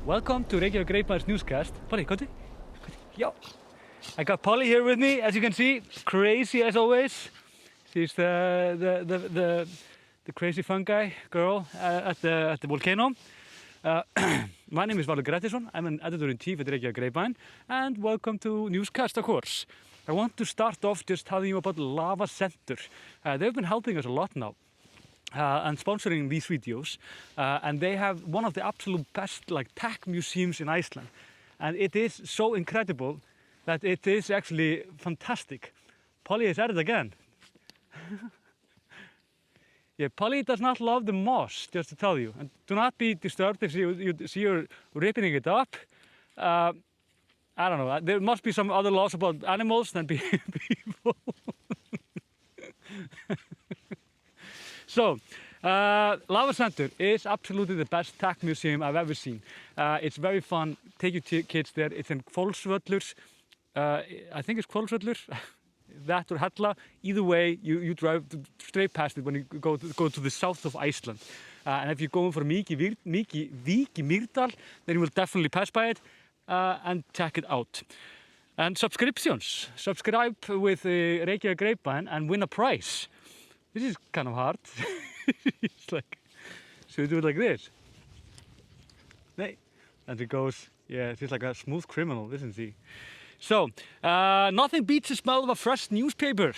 Welcome to RVK Newscast. Polly, come on. Yo. I got Polly here with me, as you can see, crazy as always. She's the crazy fun guy girl at the volcano. My name is Valur. I'm an editor-in-chief at RVK, and welcome to Newscast, of course. I want to start off just telling you about Lava Center. They've been helping us a lot now. And sponsoring these videos, and they have one of the absolute best tech museums in Iceland, and it is so incredible that it is actually fantastic. Polly is at it again. Yeah, Polly does not love the moss, just to tell you, and do not be disturbed if you see her ripping it up. I don't know, there must be some other laws about animals than people. So, Lava Center is absolutely the best tech museum I've ever seen. It's very fun. Take your kids there. It's in Hvolsvöllur. I think it's Hvolsvöllur. That or Hella. Either way, you drive straight past it when you go to the south of Iceland. And if you're going for Vík í Mýrdal, then you will definitely pass by it and check it out. And subscriptions. Subscribe with RVK and win a prize. This is kind of hard. It's like, should we do it like this? Hey. And it goes, yeah, it's like a smooth criminal, isn't he? So, nothing beats the smell of a fresh newspaper.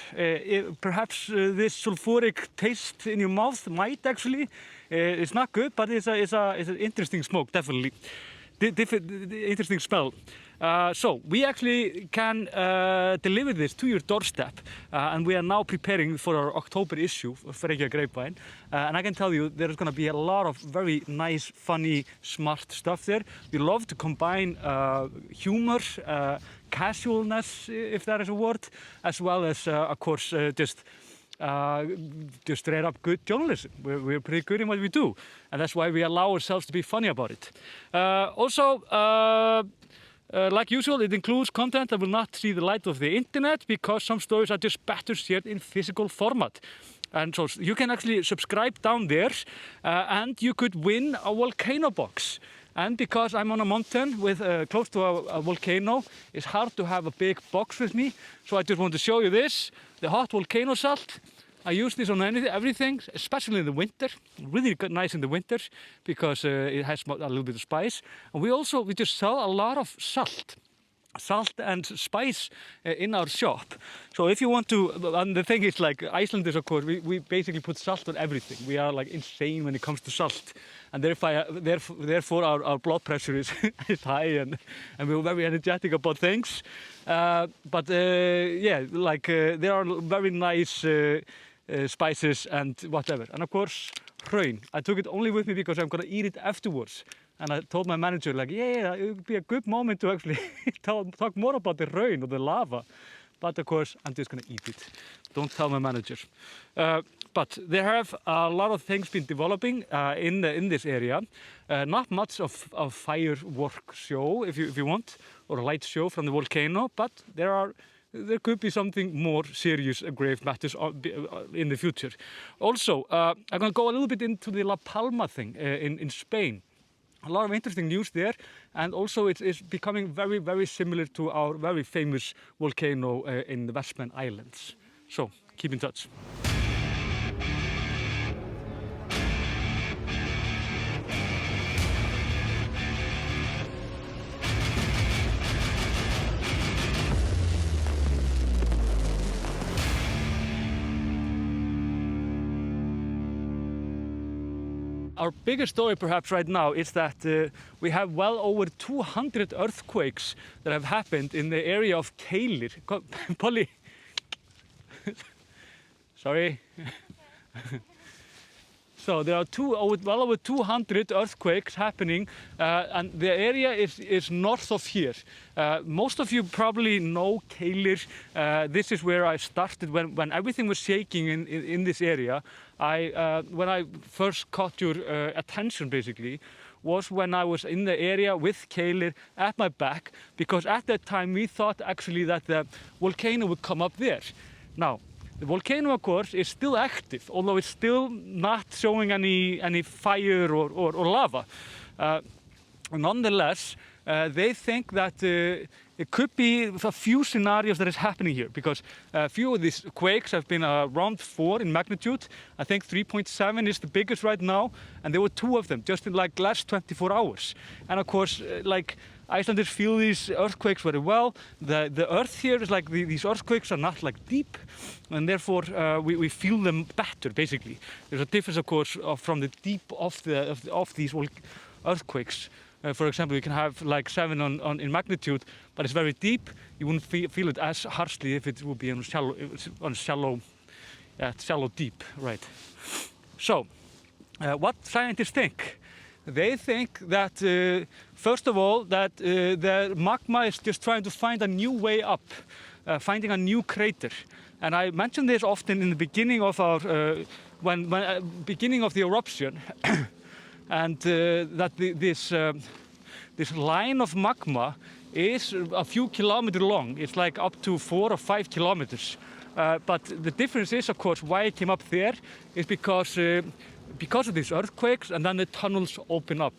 Perhaps this sulfuric taste in your mouth might actually. It's not good, but it's an interesting smoke, definitely. Interesting smell. So we actually can deliver this to your doorstep, and we are now preparing for our October issue for RVK. And I can tell you there's going to be a lot of very nice, funny, smart stuff there. We love to combine humor, casualness, if that is a word, as well as, of course, just straight up good journalism. We're pretty good in what we do, and that's why we allow ourselves to be funny about it. Like usual, it includes content that will not see the light of the internet because some stories are just better shared in physical format. And so you can actually subscribe down there, and you could win a volcano box. And because I'm on a mountain with close to a volcano, it's hard to have a big box with me. So I just want to show you this, the hot volcano salt. I use this on everything, especially in the winter. Really nice in the winter because it has a little bit of spice. And we just sell a lot of salt and spice in our shop. So if you want to, and the thing is, like Icelanders, of course, we basically put salt on everything. We are like insane when it comes to salt, and therefore our blood pressure is high, and we're very energetic about things. Yeah, like there are very nice spices and whatever. And of course, hraun. I took it only with me because I'm gonna eat it afterwards. And I told my manager, like, yeah, it would be a good moment to actually talk more about the hraun or the lava. But of course, I'm just gonna eat it. Don't tell my manager. But there have a lot of things been developing in this area. Not much of firework show, if you want, or a light show from the volcano, but there could be something more serious, grave matters in the future. Also, I'm going to go a little bit into the La Palma thing in Spain. A lot of interesting news there, and also it's becoming very, very similar to our very famous volcano in the Vestmannaeyjar. So, keep in touch. Our biggest story perhaps right now is that we have well over 200 earthquakes that have happened in the area of Keilir. Polly. Sorry. So there are well over 200 earthquakes happening, and the area is north of here. Most of you probably know Keilir. This is where I started when everything was shaking in this area. When I first caught your attention, basically, was when I was in the area with Keilir at my back, because at that time we thought actually that the volcano would come up there. Now, the volcano, of course, is still active, although it's still not showing any fire or lava. nonetheless, they think that it could be a few scenarios that is happening here, because a few of these quakes have been around 4 in magnitude. I think 3.7 is the biggest right now, and there were 2 of them just in like last 24 hours. And of course, like Icelanders feel these earthquakes very well. The earth here is like these earthquakes are not like deep, and therefore we feel them better. Basically, there's a difference, of course, from the deep of these earthquakes. For example, you can have like 7 in magnitude, but it's very deep. You wouldn't feel it as harshly if it would be shallow deep, right? So, what scientists think? They think that, first of all, that the magma is just trying to find a new way up, finding a new crater. And I mentioned this often in the beginning of our, beginning of the eruption. And that this line of magma is a few kilometers long. It's like up to 4 or 5 kilometers. But the difference is, of course, why it came up there is because of these earthquakes, and then the tunnels open up.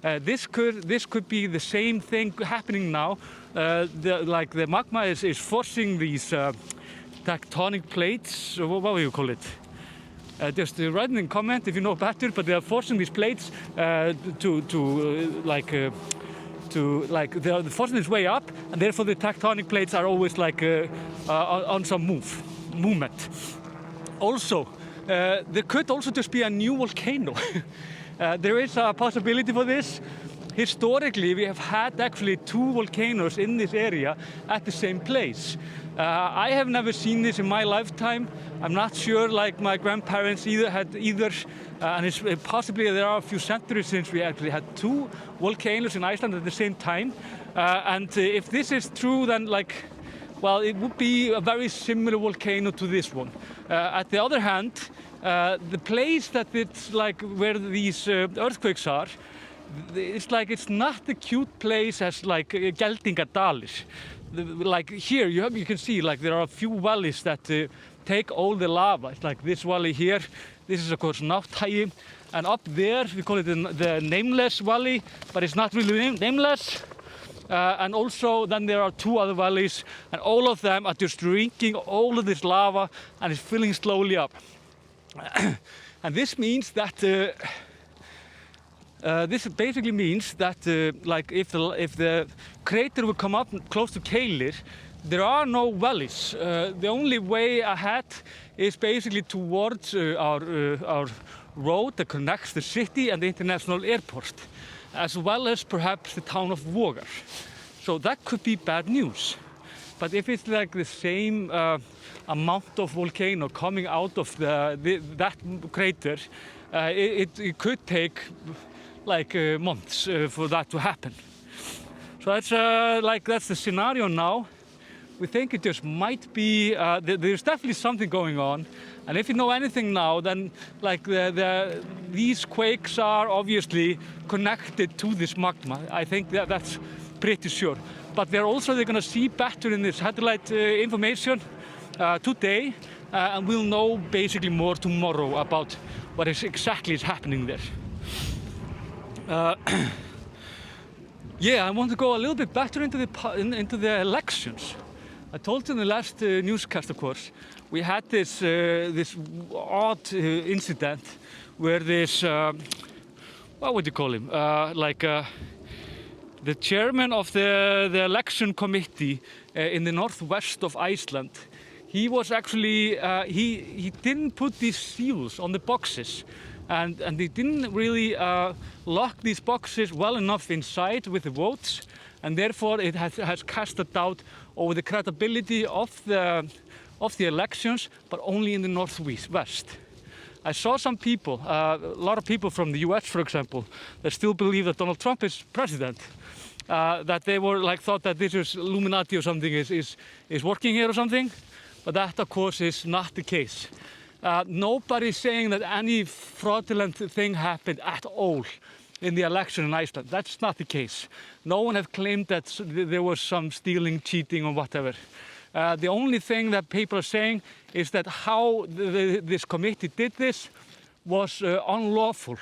This could be the same thing happening now. The magma is forcing these tectonic plates. What will you call it? Just write in comment if you know better, but they are forcing these plates they're forcing this way up, and therefore the tectonic plates are always like on some movement. Also, there could also just be a new volcano. There is a possibility for this. Historically, we have had actually 2 volcanoes in this area at the same place. I have never seen this in my lifetime. I'm not sure, like my grandparents had either, and it's possibly there are a few centuries since we actually had 2 volcanoes in Iceland at the same time. And if this is true, then well, it would be a very similar volcano to this one. At the other hand, the place that it's like where these earthquakes are, it's not the cute place as like Geldingadalir. Like here, you can see like there are a few valleys that take all the lava. It's like this valley here. This is of course Newscast, and up there we call it the Nameless Valley, but it's not really nameless. And also then there are 2 other valleys, and all of them are just drinking all of this lava, and it's filling slowly up. And this means that this basically means that like if the crater would come up close to Keilir, there are no valleys. The only way ahead is basically towards our road that connects the city and the international airport, as well as perhaps the town of Vogar. So that could be bad news. But if it's like the same amount of volcano coming out of that crater, it could take like months for that to happen. So that's the scenario now. We think it just might be, there's definitely something going on. And if you know anything now, then like these quakes are obviously connected to this magma. I think that's pretty sure. But they're going to see better in this satellite information today, and we'll know basically more tomorrow about what exactly is happening there. Yeah, I want to go a little bit better into the elections. I told you in the last newscast, of course, we had this odd incident where this what would you call him? The chairman of the election committee in the northwest of Iceland, he was actually he didn't put these seals on the boxes. And they didn't really lock these boxes well enough inside with the votes, and therefore it has cast a doubt over the credibility of the elections, but only in the northwest. I saw some people, a lot of people from the US, for example, that still believe that Donald Trump is president. That they were thought that this is Illuminati or something is working here or something, but that of course is not the case. Nobody's saying that any fraudulent thing happened at all in the election in Iceland. That's not the case. No one has claimed that there was some stealing, cheating or whatever. The only thing that people are saying is that how this committee did this was unlawful.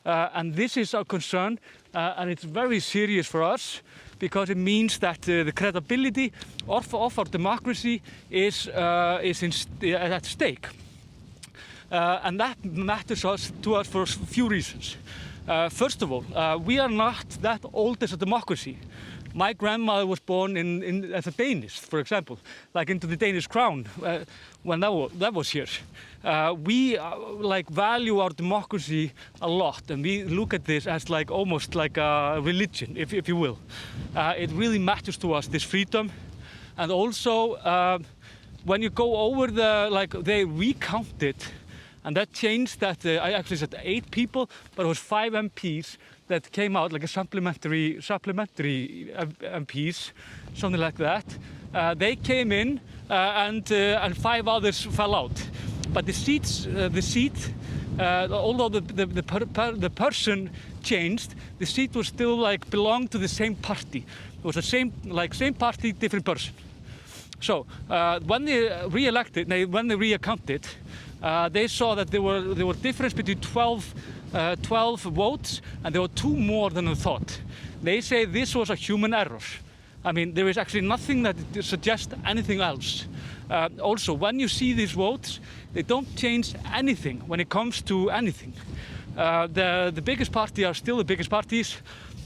And this is our concern, and it's very serious for us because it means that the credibility of our democracy is at stake. And that matters to us for a few reasons. First of all, we are not that old as a democracy. My grandmother was born as a Danish, for example, like into the Danish crown when that was here. We value our democracy a lot, and we look at this as almost like a religion, if you will. It really matters to us, this freedom, and also when you go over they recounted, and that changed that. I actually said 8 people, but it was 5 MPs that came out, like a supplementary MPs, something like that. They came in, and 5 others fell out. But the seat, although the person changed, the seat was still belonged to the same party. It was the same party, different person. So when they recounted, they saw that there were difference between 12 votes, and there were 2 more than they thought. They say this was a human error. I mean, there is actually nothing that suggests anything else. Also, when you see these votes, they don't change anything when it comes to anything. The biggest party are still the biggest parties.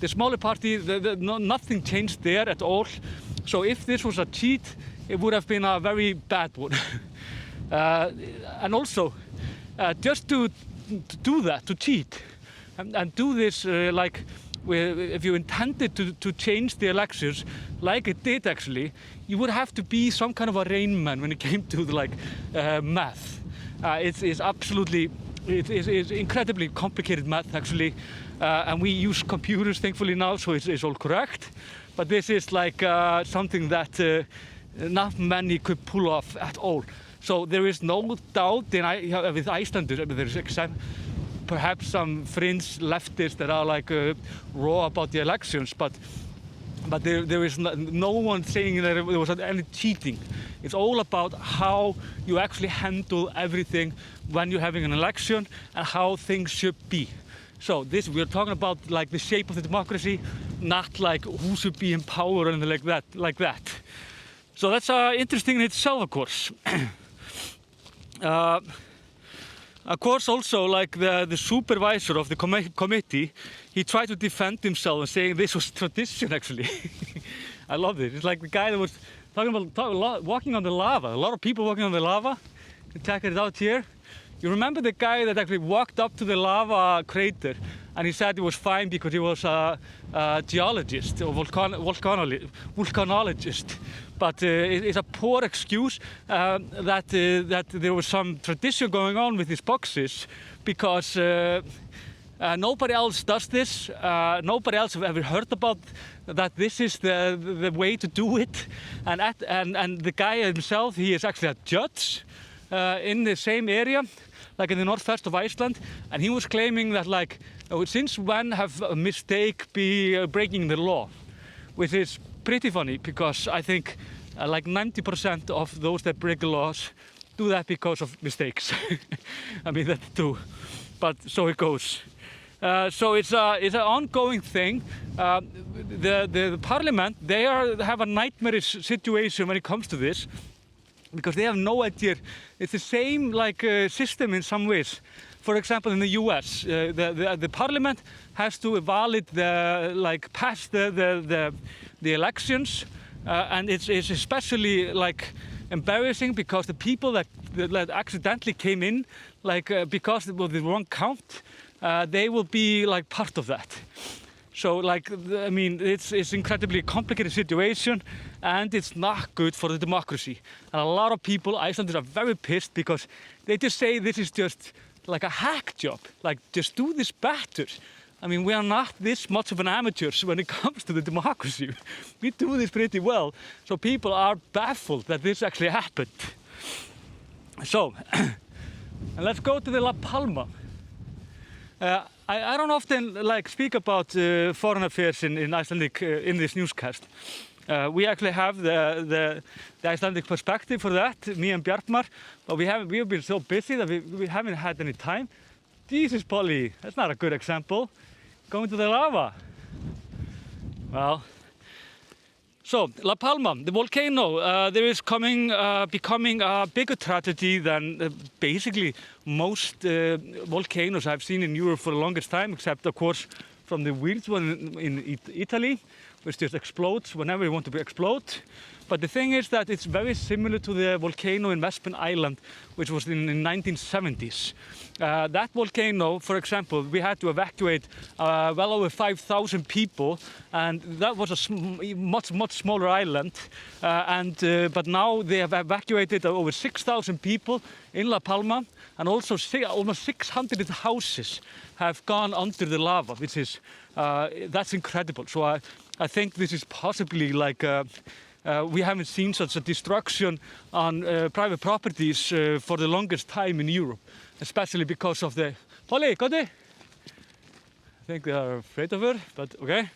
The smaller party, nothing changed there at all. So if this was a cheat, it would have been a very bad one. And also, just to do that, to cheat, and do this if you intended to change the elections, like it did actually, you would have to be some kind of a Rain Man when it came to math. It's absolutely, it's incredibly complicated math actually, and we use computers thankfully now, so it's all correct. But this is something that not many could pull off at all. So there is no doubt with Icelanders. I mean, there's perhaps some fringe leftists that are raw about the elections, but there is no one saying that there was any cheating. It's all about how you actually handle everything when you're having an election and how things should be. So we're talking about the shape of the democracy, not who should be in power and like that. So that's interesting in itself, of course. Of course, also, the supervisor of the committee, he tried to defend himself and saying this was tradition, actually. I love it. It's like the guy that was talking about walking on the lava. A lot of people walking on the lava. Check it out here. You remember the guy that actually walked up to the lava crater and he said he was fine because he was a geologist or volcanologist. But it's a poor excuse that there was some tradition going on with these boxes, because nobody else does this. Nobody else have ever heard about that. This is the way to do it. And the guy himself, he is actually a judge in the same area, like in the northwest of Iceland, and he was claiming that since when have a mistake be breaking the law, which is pretty funny, because I think 90% of those that break the laws do that because of mistakes. I mean, that too, but so it goes. So it's an ongoing thing. The parliament, they have a nightmarish situation when it comes to this, because they have no idea. It's the same system in some ways. For example, in the US, the parliament has to pass the elections, and it's especially embarrassing because the people that accidentally came in, because of the wrong count, they will be part of that. So I mean, it's incredibly complicated situation, and it's not good for the democracy. And a lot of people, Icelanders, are very pissed because they just say this is just a hack job. Just do this better. I mean, we are not this much of an amateurs when it comes to the democracy. We do this pretty well. So people are baffled that this actually happened. So, and let's go to the La Palma. I don't often speak about foreign affairs in Icelandic in this newscast. We actually have the Icelandic perspective for that, me and Bjartmar, but we have been so busy that we haven't had any time. Jesus, Polly, that's not a good example. Going to the lava. Well, so La Palma, the volcano, there is becoming a bigger tragedy than basically most volcanoes I've seen in Europe for the longest time, except of course from the weird one in Italy, which just explodes whenever you want to explode. But the thing is that it's very similar to the volcano in Vestmannaeyjar, which was in the 1970s. That volcano, for example, we had to evacuate well over 5,000 people, and that was a much smaller island. But now they have evacuated over 6,000 people in La Palma, and also almost 600 houses have gone under the lava, which is that's incredible. So I think this is possibly like. We haven't seen such a destruction on private properties for the longest time in Europe, especially because of the... Polly, got it? I think they are afraid of her, but okay.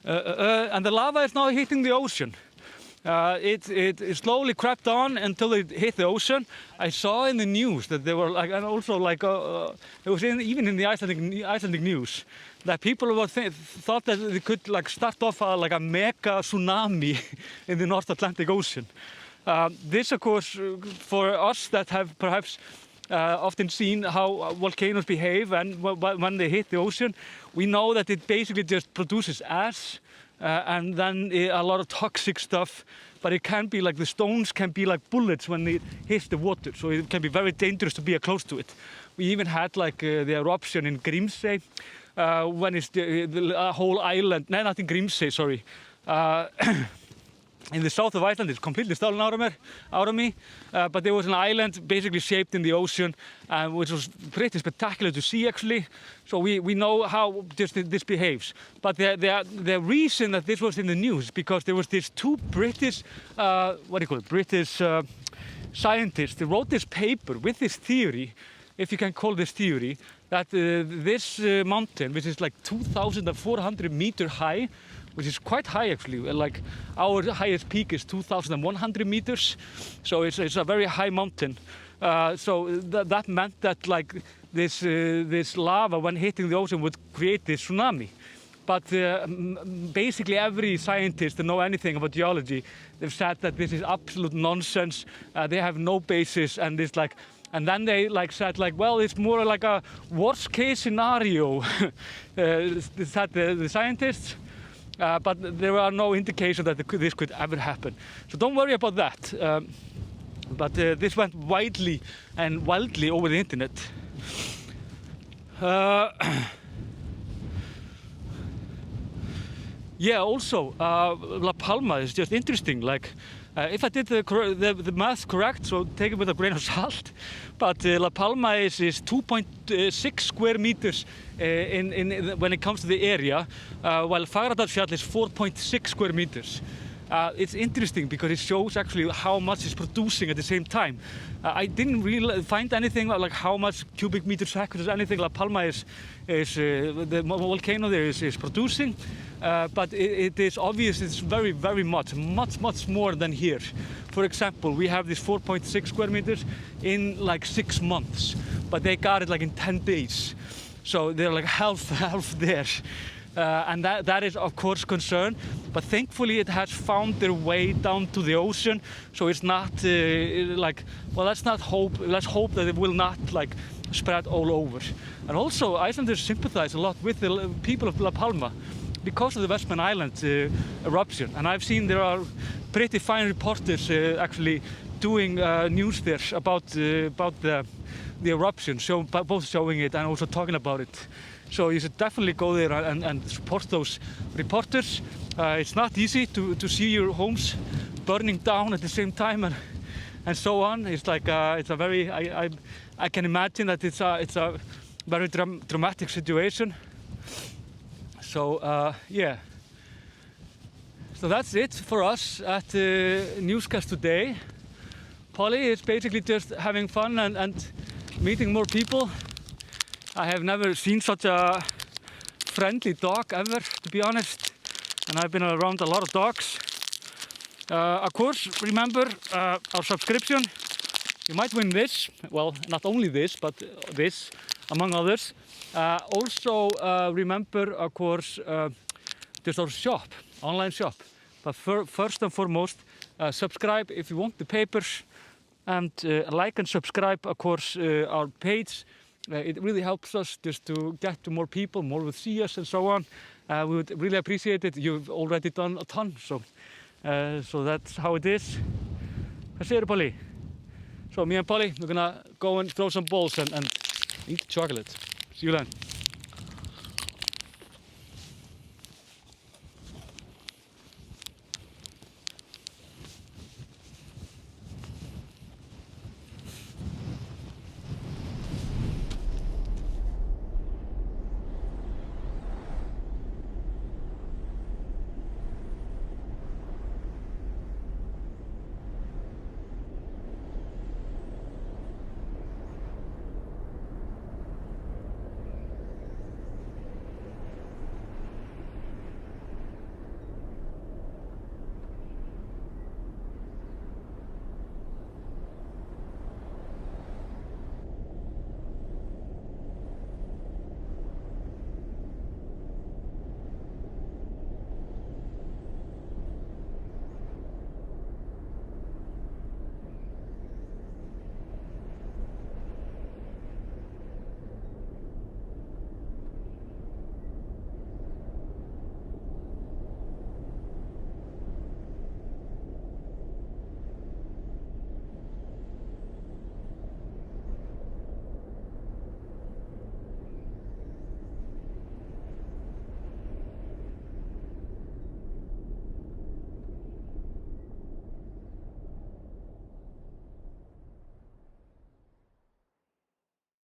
And the lava is now hitting the ocean. It slowly crept on until it hit the ocean. I saw in the news that they were like, and also like, it was even in the Icelandic news, that people were thought that they could like start off like a mega tsunami in the North Atlantic Ocean. This, of course, for us that have perhaps often seen how volcanoes behave, and when they hit the ocean, we know that it basically just produces ash. And then a lot of toxic stuff, but it can be like the stones can be like bullets when they hit the water, so it can be very dangerous to be close to it. We even had like the eruption in Grímsey, when it's the whole island, no, not in Grímsey, sorry, in the south of Iceland. It's completely stolen out of me. But there was an island basically shaped in the ocean, which was pretty spectacular to see actually. So we know how this behaves. But the reason that this was in the news, because there was these two British, British scientists. They wrote this paper with this theory, if you can call this theory, that this mountain, which is like 2,400 meters high, which is quite high actually, like our highest peak is 2,100 meters, so it's a very high mountain. So that meant that like this lava, when hitting the ocean, would create this tsunami. But basically every scientist that know anything about geology, they've said that this is absolute nonsense. They have no basis, and it's like, and then they like said like, well, it's more like a worst case scenario. Said the scientists. But there are no indications that this could ever happen. So don't worry about that. But this went wildly over the internet. Yeah, also, La Palma is just interesting. Like, if I did the math correct, so take it with a grain of salt, but La Palma is 2.6 square meters when it comes to the area, while Fagradalsfjall is 4.6 square meters. It's interesting because it shows actually how much it's producing at the same time. I didn't really find anything like how much cubic meter seconds or anything La Palma is the volcano there is producing. But it is obvious it's very much more than here. For example, we have this 4.6 square meters in like 6 months, but they got it like in 10 days. So they're like half there. And that is of course concern, but thankfully it has found their way down to the ocean, so it's not like, well, let's hope that it will not like spread all over. And also Icelanders sympathize a lot with the people of La Palma because of the Vestmannaeyjar eruption, and I've seen there are pretty fine reporters actually doing news there about the eruption, both showing it and also talking about it. So you should definitely go there and support those reporters. It's not easy to see your homes burning down at the same time and so on. It's like it's a very I can imagine that it's a very dramatic situation. So yeah. So that's it for us at Newscast today. Polly is basically just having fun and meeting more people. I have never seen such a friendly dog ever, to be honest, and I've been around a lot of dogs. Of course, remember our subscription. You might win this, well, not only this, but this, among others. Also, remember, of course, there's our shop, online shop. But first and foremost, subscribe if you want the papers, and like and subscribe, of course, our page. It really helps us just to get to more people, more will see us and so on. We would really appreciate it. You've already done a ton, so that's how it is. Hvað segirðu, Polly? So me and Polly, we're gonna go and throw some balls and eat chocolate. See you then.